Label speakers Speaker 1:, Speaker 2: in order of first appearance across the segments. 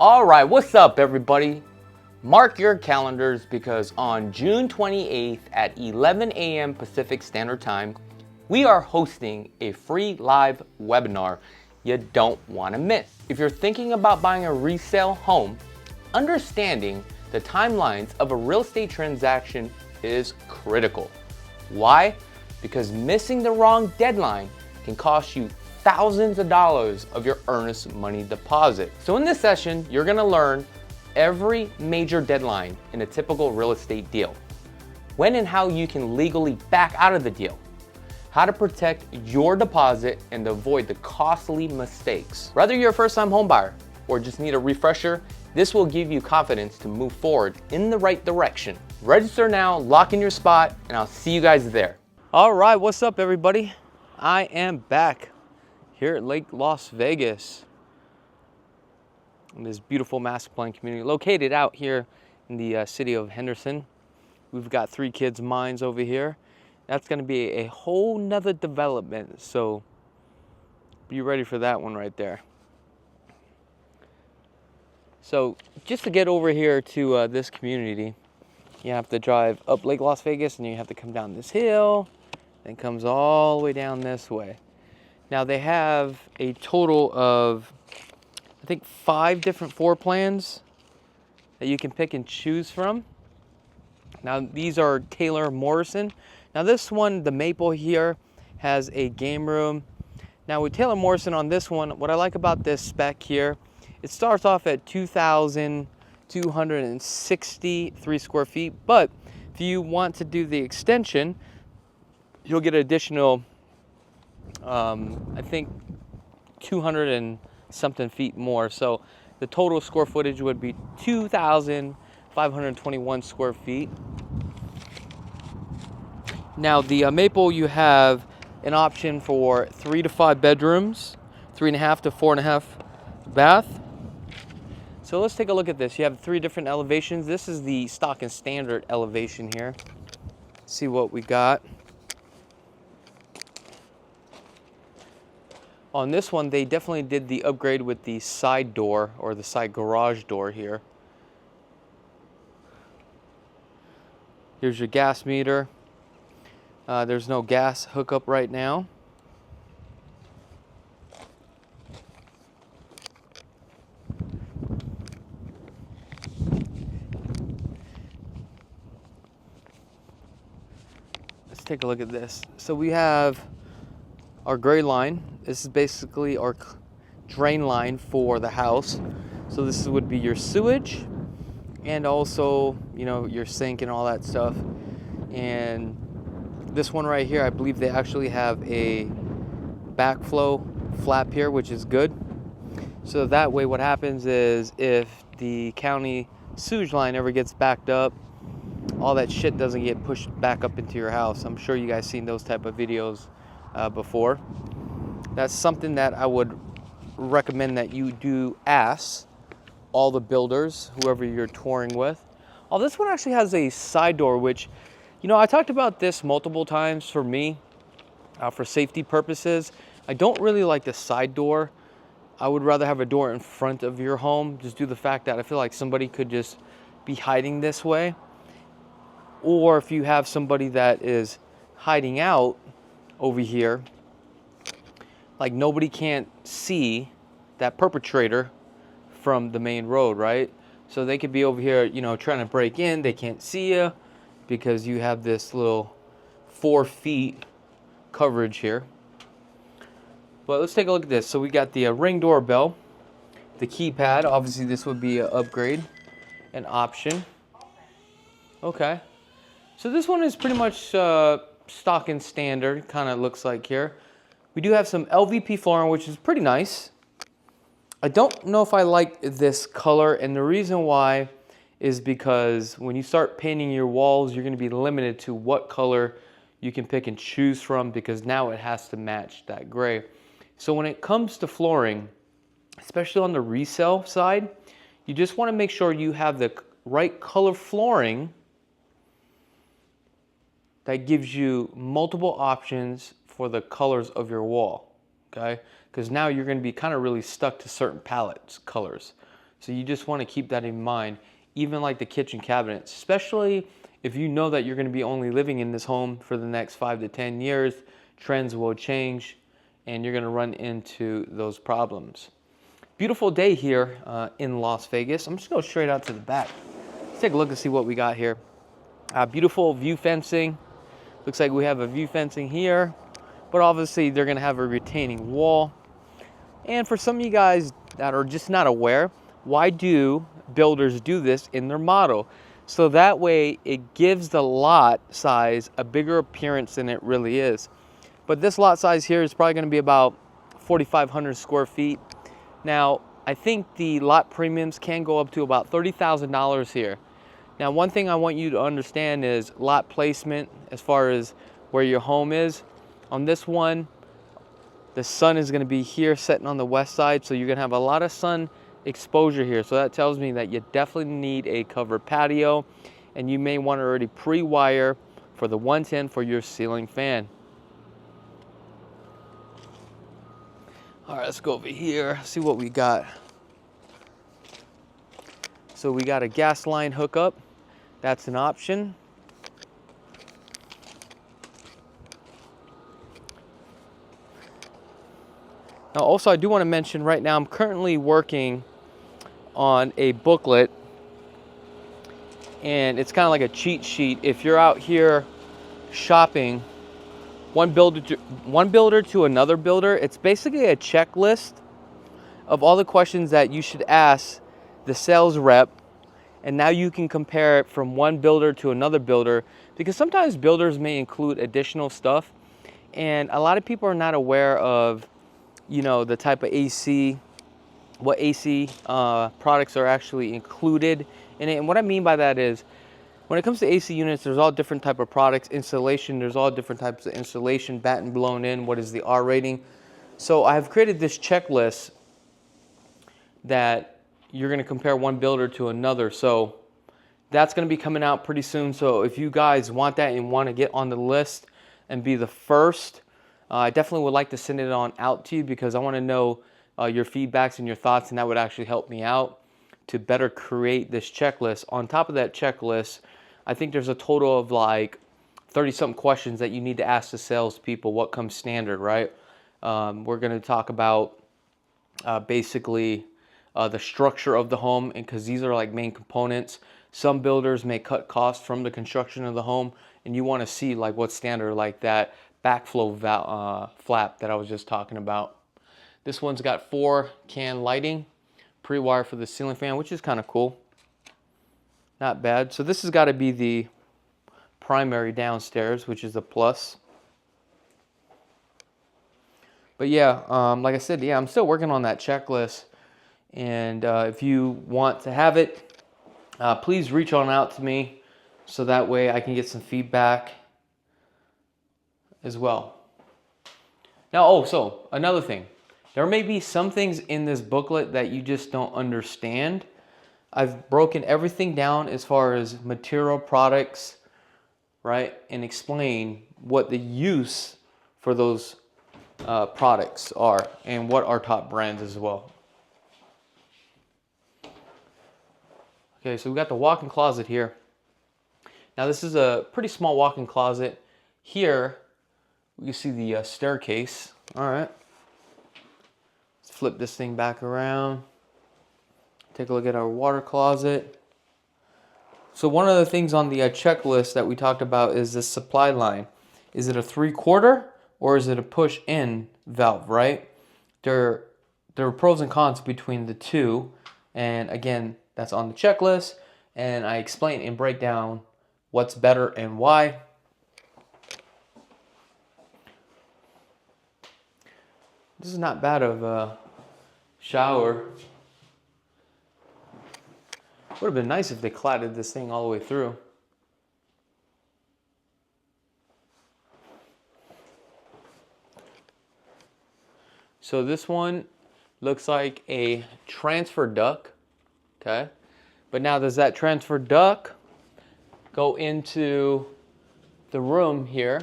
Speaker 1: All right, what's up everybody? Mark your calendars because on June 28th at 11 a.m. Pacific Standard Time, we are hosting a free live webinar you don't want to miss. If you're thinking about buying a resale home, understanding the timelines of a real estate transaction is critical. Why? Because missing the wrong deadline can cost you thousands of dollars of your earnest money deposit. So in this session, you're gonna learn every major deadline in a typical real estate deal, when and how you can legally back out of the deal, how to protect your deposit and avoid the costly mistakes. Whether you're a first-time home buyer or just need a refresher, this will give you confidence to move forward in the right direction. Register now, lock in your spot, and I'll see you guys there. All right, what's up everybody? I am back here at Lake Las Vegas in this beautiful master plan community located out here in the city of Henderson. We've got 3 kids' mines over here. That's going to be a whole nother development, so be ready for that one right there. So just to get over here to this community, you have to drive up Lake Las Vegas and you have to come down this hill, then comes all the way down this way. Now they have a total of, I think, 5 different floor plans that you can pick and choose from. Now these are Taylor Morrison. Now this one, the Maple here, has a game room. Now with Taylor Morrison on this one, what I like about this spec here, it starts off at 2,263 square feet, but if you want to do the extension, you'll get additional, I think 200 and something feet more. So the total square footage would be 2,521 square feet. Now the Maple, you have an option for 3 to 5 bedrooms, 3.5 to 4.5 bath. So let's take a look at this. You have 3 different elevations. This is the stock and standard elevation here. See what we got. On this one, they definitely did the upgrade with the side door or the side garage door here. Here's your gas meter. There's no gas hookup right now. Let's take a look at this. So we have our gray line. This is basically our drain line for the house. So this would be your sewage and also, you know, your sink and all that stuff. And this one right here, I believe they actually have a backflow flap here, which is good. So that way what happens is if the county sewage line ever gets backed up, all that shit doesn't get pushed back up into your house. I'm sure you guys seen those type of videos before. That's something that I would recommend that you do ask all the builders, whoever you're touring with. Oh, this one actually has a side door, which, you know, I talked about this multiple times for me, for safety purposes. I don't really like the side door. I would rather have a door in front of your home, just due to the fact that I feel like somebody could just be hiding this way. Or if you have somebody that is hiding out over here, like nobody can't see that perpetrator from the main road, right? So they could be over here, you know, trying to break in. They can't see you because you have this little 4 feet coverage here. But let's take a look at this. So we got the Ring doorbell, the keypad. Obviously this would be an upgrade, an option. Okay. So this one is pretty much stock and standard, kind of looks like here. We do have some LVP flooring, which is pretty nice. I don't know if I like this color, and the reason why is because when you start painting your walls, you're going to be limited to what color you can pick and choose from, because now it has to match that gray. So when it comes to flooring, especially on the resale side, you just want to make sure you have the right color flooring that gives you multiple options for the colors of your wall, okay? Because now you're going to be kind of really stuck to certain palette colors. So you just want to keep that in mind, even like the kitchen cabinets, especially if you know that you're going to be only living in this home for the next 5 to 10 years, trends will change and you're going to run into those problems. Beautiful day here in Las Vegas. I'm just going to go straight out to the back. Let's take a look and see what we got here. Beautiful view fencing. Looks like we have a view fencing here, but obviously they're going to have a retaining wall. And for some of you guys that are just not aware, why do builders do this in their model? So that way it gives the lot size a bigger appearance than it really is. But this lot size here is probably going to be about 4,500 square feet. Now, I think the lot premiums can go up to about $30,000 here. Now, one thing I want you to understand is lot placement as far as where your home is. On this one, the sun is going to be here setting on the west side, so you're going to have a lot of sun exposure here. So that tells me that you definitely need a covered patio, and you may want to already pre-wire for the 110 for your ceiling fan. All right, let's go over here, see what we got. So we got a gas line hookup. That's an option. Now also I do want to mention right now I'm currently working on a booklet, and it's kind of like a cheat sheet. If you're out here shopping one builder to another builder, it's basically a checklist of all the questions that you should ask the sales rep, and now you can compare it from one builder to another builder, because sometimes builders may include additional stuff, and a lot of people are not aware of, you know, the type of AC, what AC products are actually included in it. And what I mean by that is, when it comes to AC units, there's all different type of products. Insulation, there's all different types of insulation, batten blown in, what is the R rating. So I've created this checklist that you're going to compare one builder to another. So that's going to be coming out pretty soon. So if you guys want that and want to get on the list and be the first, I definitely would like to send it on out to you, because I want to know your feedbacks and your thoughts, and that would actually help me out to better create this checklist. On top of that checklist, I think there's a total of like 30-something questions that you need to ask the salespeople. What comes standard, right? We're going to talk about basically the structure of the home, and because these are like main components. Some builders may cut costs from the construction of the home, and you want to see like what's standard, like that backflow flap that I was just talking about. This one's got 4 can lighting, pre-wire for the ceiling fan, which is kind of cool. Not bad. So this has got to be the primary downstairs, which is a plus. But yeah, like I said, yeah, I'm still working on that checklist. And if you want to have it, please reach on out to me, so that way I can get some feedback as well. Now, so another thing, there may be some things in this booklet that you just don't understand. I've broken everything down as far as material, products, right, and explain what the use for those products are and what our top brands as well. Okay, so we got the walk-in closet here. Now this is a pretty small walk-in closet. Here we can see the staircase. All right, let's flip this thing back around. Take a look at our water closet. So one of the things on the checklist that we talked about is the supply line. Is it a 3/4 or is it a push-in valve, right? There are pros and cons between the two. And again, that's on the checklist. And I explain and break down what's better and why. This is not bad of a shower. Would have been nice if they cladded this thing all the way through. So this one looks like a transfer duct, okay? But now does that transfer duct go into the room here?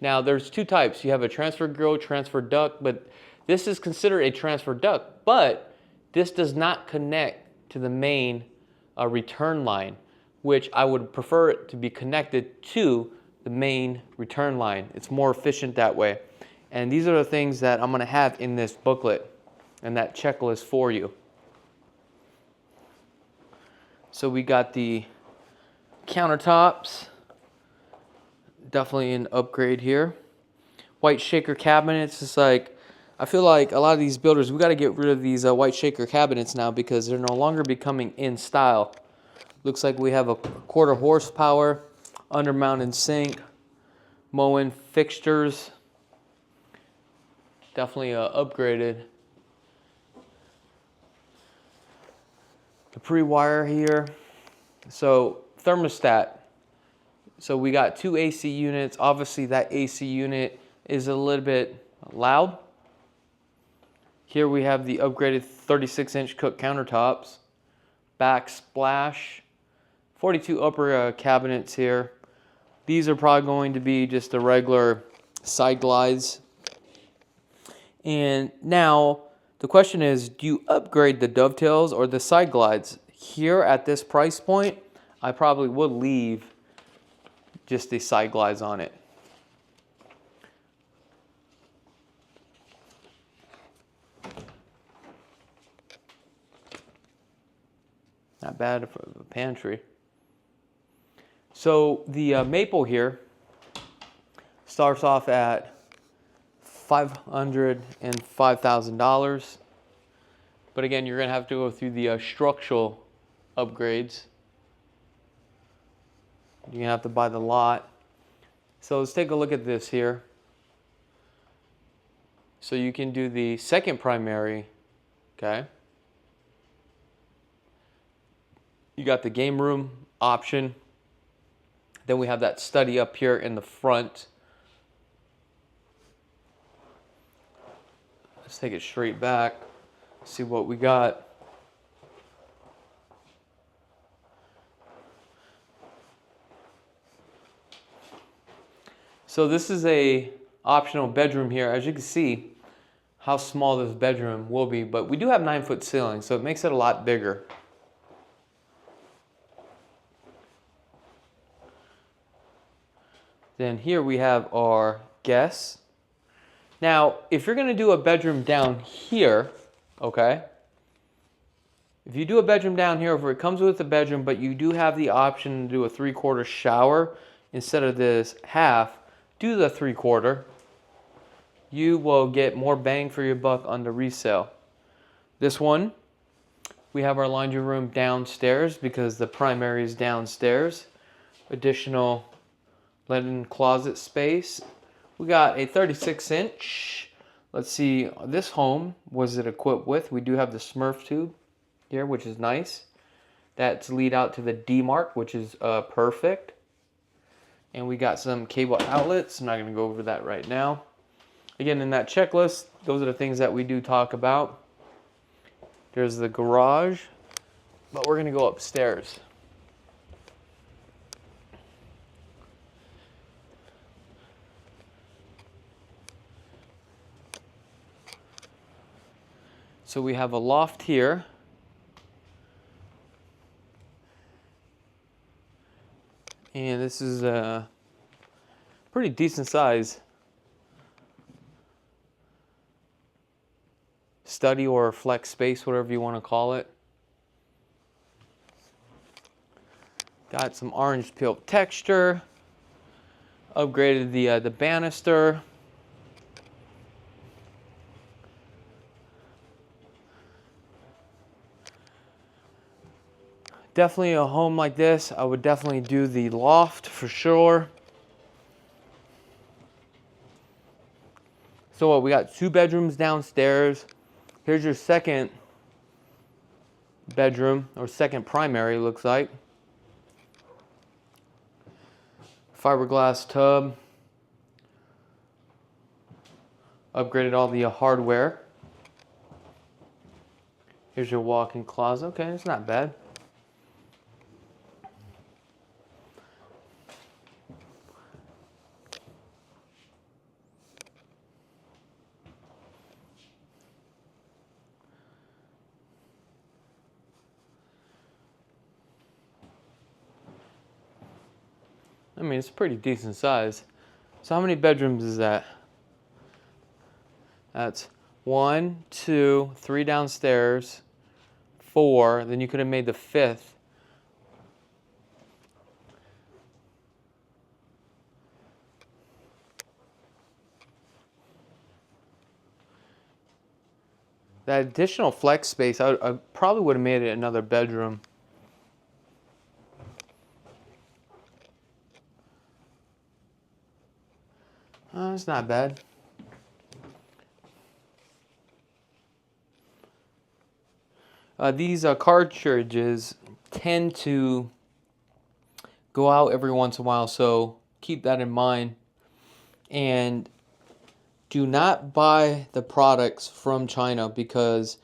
Speaker 1: Now there's 2 types. You have a transfer grill, transfer duct, but this is considered a transfer duct, but This does not connect to the main return line, which I would prefer it to be connected to the main return line. It's more efficient that way. And these are the things that I'm going to have in this booklet and that checklist for you. So we got the countertops, definitely an upgrade here. White shaker cabinets, it's like, I feel like a lot of these builders, we got to get rid of these white shaker cabinets now because they're no longer becoming in style. Looks like we have a 1/4 horsepower, under-mounted sink, Moen fixtures. Definitely upgraded. The pre-wire here. So thermostat. So we got 2 AC units. Obviously that AC unit is a little bit loud. Here we have the upgraded 36-inch cook countertops. Backsplash. 42 upper cabinets here. These are probably going to be just the regular side glides. And now the question is, do you upgrade the dovetails or the side glides? Here at this price point, I probably would leave just the side glides on it. Not bad for a pantry. So the maple here starts off at $505,000. But again, you're going to have to go through the structural upgrades. You're going to have to buy the lot. So let's take a look at this here. So you can do the second primary, okay? You got the game room option. Then we have that study up here in the front. Let's take it straight back, see what we got. So this is a optional bedroom here. As you can see how small this bedroom will be, but we do have 9-foot ceilings, so it makes it a lot bigger. Then here we have our guests. Now, if you're gonna do a bedroom down here, okay? If you do a bedroom down here, if it comes with a bedroom, but you do have the option to do a 3/4 shower instead of this half, do the 3/4. You will get more bang for your buck on the resale. This one, we have our laundry room downstairs because the primary is downstairs. Additional linen closet space. We got a 36-inch. Let's see, this home, was it equipped with? We do have the Smurf tube here, which is nice. That's lead out to the D-mark, which is perfect. And we got some cable outlets. I'm not going to go over that right now. Again, in that checklist, those are the things that we do talk about. There's the garage, but we're going to go upstairs. So we have a loft here. And this is a pretty decent size study or flex space, whatever you want to call it. Got some orange peel texture. Upgraded the banister. Definitely a home like this, I would definitely do the loft for sure. So what, we got 2 bedrooms downstairs. Here's your second bedroom, or second primary, looks like. Fiberglass tub. Upgraded all the hardware. Here's your walk-in closet. Okay, it's not bad. I mean, it's pretty decent size. So how many bedrooms is that? That's 1, 2, 3 downstairs, 4. Then you could have made the 5th. That additional flex space, I probably would have made it another bedroom. It's not bad. These cartridges tend to go out every once in a while, so keep that in mind. And do not buy the products from China, because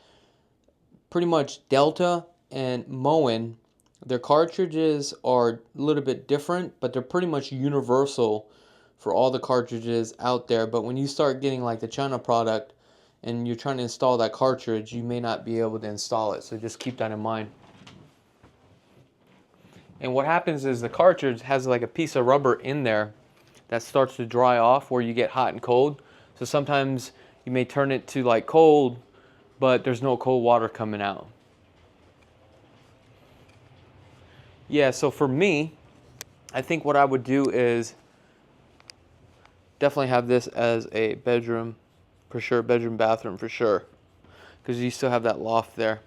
Speaker 1: pretty much Delta and Moen, their cartridges are a little bit different, but they're pretty much universal for all the cartridges out there. But when you start getting like the China product and you're trying to install that cartridge, you may not be able to install it. So just keep that in mind. And what happens is the cartridge has like a piece of rubber in there that starts to dry off where you get hot and cold. So sometimes you may turn it to like cold, but there's no cold water coming out. Yeah, so for me, I think what I would do is definitely have this as a bedroom for sure, bedroom, bathroom for sure, because you still have that loft there.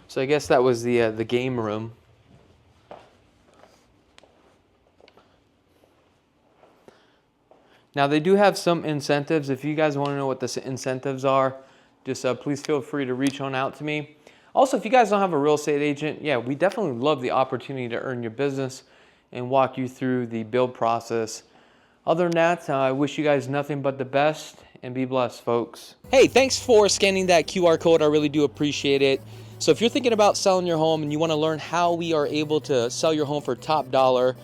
Speaker 1: So I guess that was the game room. Now they do have some incentives. If you guys want to know what the incentives are, just please feel free to reach on out to me. Also, if you guys don't have a real estate agent, yeah, we definitely love the opportunity to earn your business and walk you through the build process. Other than that, I wish you guys nothing but the best, and be blessed, folks. Hey, thanks for scanning that QR code. I really do appreciate it. So if you're thinking about selling your home and you want to learn how we are able to sell your home for top dollar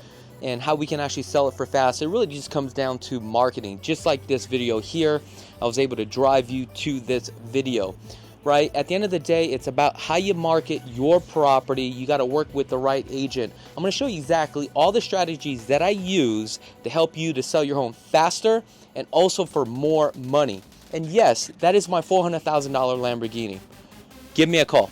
Speaker 1: and how we can actually sell it for fast, it really just comes down to marketing. Just like this video here, I was able to drive you to this video, right? At the end of the day, it's about how you market your property. You got to work with the right agent. I'm going to show you exactly all the strategies that I use to help you to sell your home faster and also for more money. And yes, that is my $400,000 Lamborghini. Give me a call.